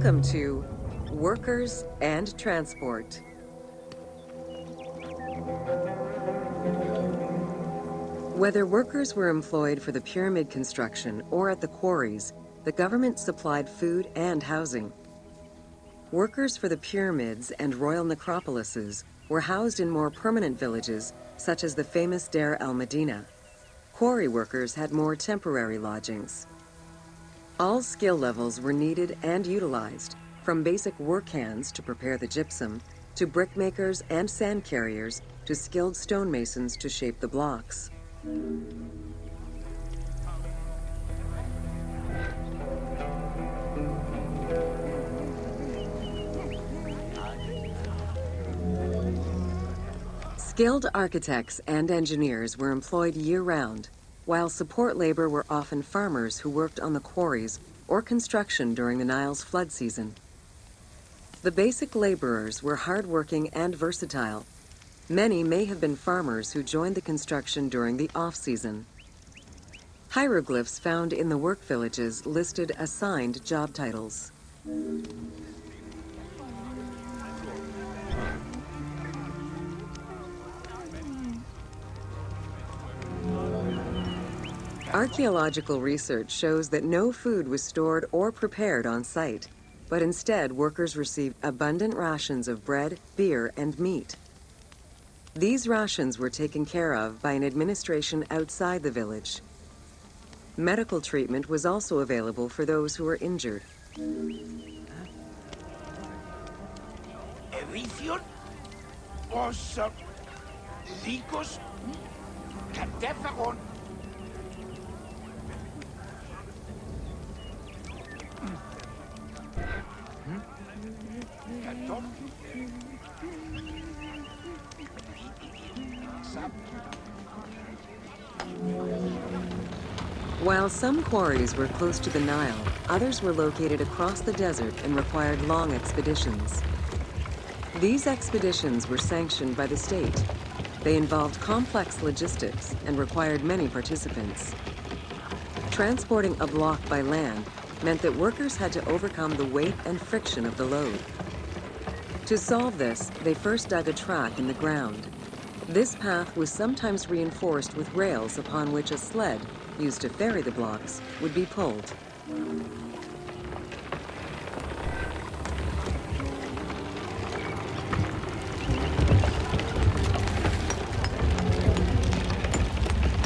Welcome to Workers and Transport. Whether workers were employed for the pyramid construction or at the quarries, the government supplied food and housing. Workers for the pyramids and royal necropolises were housed in more permanent villages, such as the famous Deir el-Medina. Quarry workers had more temporary lodgings. All skill levels were needed and utilized, from basic work hands to prepare the gypsum, to brickmakers and sand carriers, to skilled stonemasons to shape the blocks. Skilled architects and engineers were employed year-round, while support labor were often farmers who worked on the quarries or construction during the Nile's flood season. The basic laborers were hardworking and versatile. Many may have been farmers who joined the construction during the off-season. Hieroglyphs found in the work villages listed assigned job titles. Archaeological research shows that no food was stored or prepared on site, but instead workers received abundant rations of bread, beer, and meat. These rations were taken care of by an administration outside the village. Medical treatment was also available for those who were injured. Edición, osa, licos, catéphagon. While some quarries were close to the Nile, others were located across the desert and required long expeditions. These expeditions were sanctioned by the state. They involved complex logistics and required many participants. Transporting a block by land meant that workers had to overcome the weight and friction of the load. To solve this, they first dug a track in the ground. This path was sometimes reinforced with rails upon which a sled, used to ferry the blocks, would be pulled.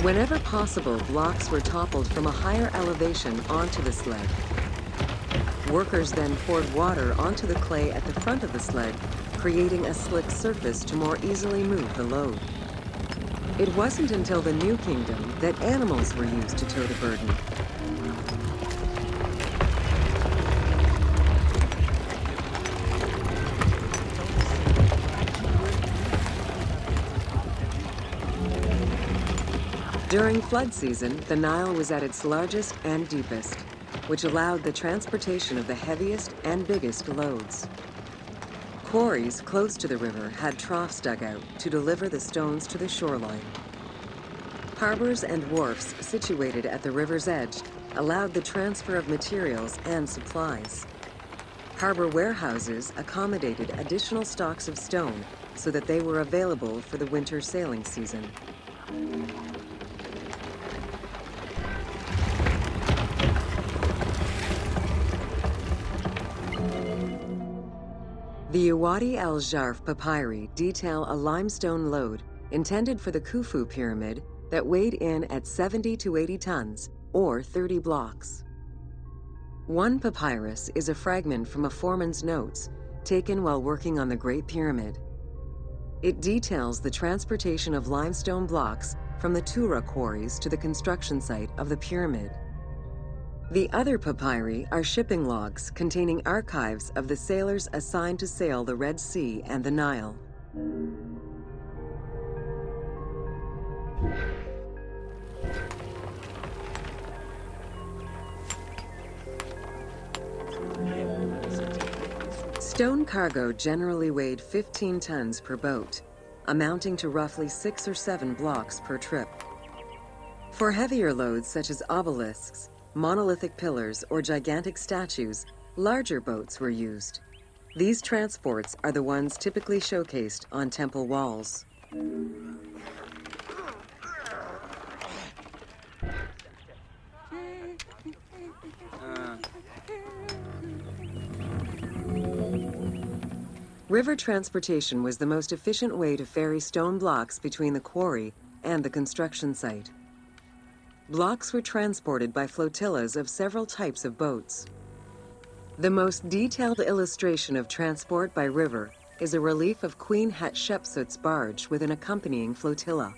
Whenever possible, blocks were toppled from a higher elevation onto the sled. Workers then poured water onto the clay at the front of the sled, creating a slick surface to more easily move the load. It wasn't until the New Kingdom that animals were used to tow the burden. During flood season, the Nile was at its largest and deepest, which allowed the transportation of the heaviest and biggest loads. Quarries close to the river had troughs dug out to deliver the stones to the shoreline. Harbors and wharfs situated at the river's edge allowed the transfer of materials and supplies. Harbor warehouses accommodated additional stocks of stone so that they were available for the winter sailing season. The Uwadi el-Jarf papyri detail a limestone load intended for the Khufu pyramid that weighed in at 70 to 80 tons, or 30 blocks. One papyrus is a fragment from a foreman's notes taken while working on the Great Pyramid. It details the transportation of limestone blocks from the Tura quarries to the construction site of the pyramid. The other papyri are shipping logs containing archives of the sailors assigned to sail the Red Sea and the Nile. Stone cargo generally weighed 15 tons per boat, amounting to roughly 6 or 7 blocks per trip. For heavier loads such as obelisks, monolithic pillars, or gigantic statues, Larger boats were used. These transports are the ones typically showcased on temple walls. River transportation was the most efficient way to ferry stone blocks between the quarry and the construction site. Blocks were transported by flotillas of several types of boats. The most detailed illustration of transport by river is a relief of Queen Hatshepsut's barge with an accompanying flotilla.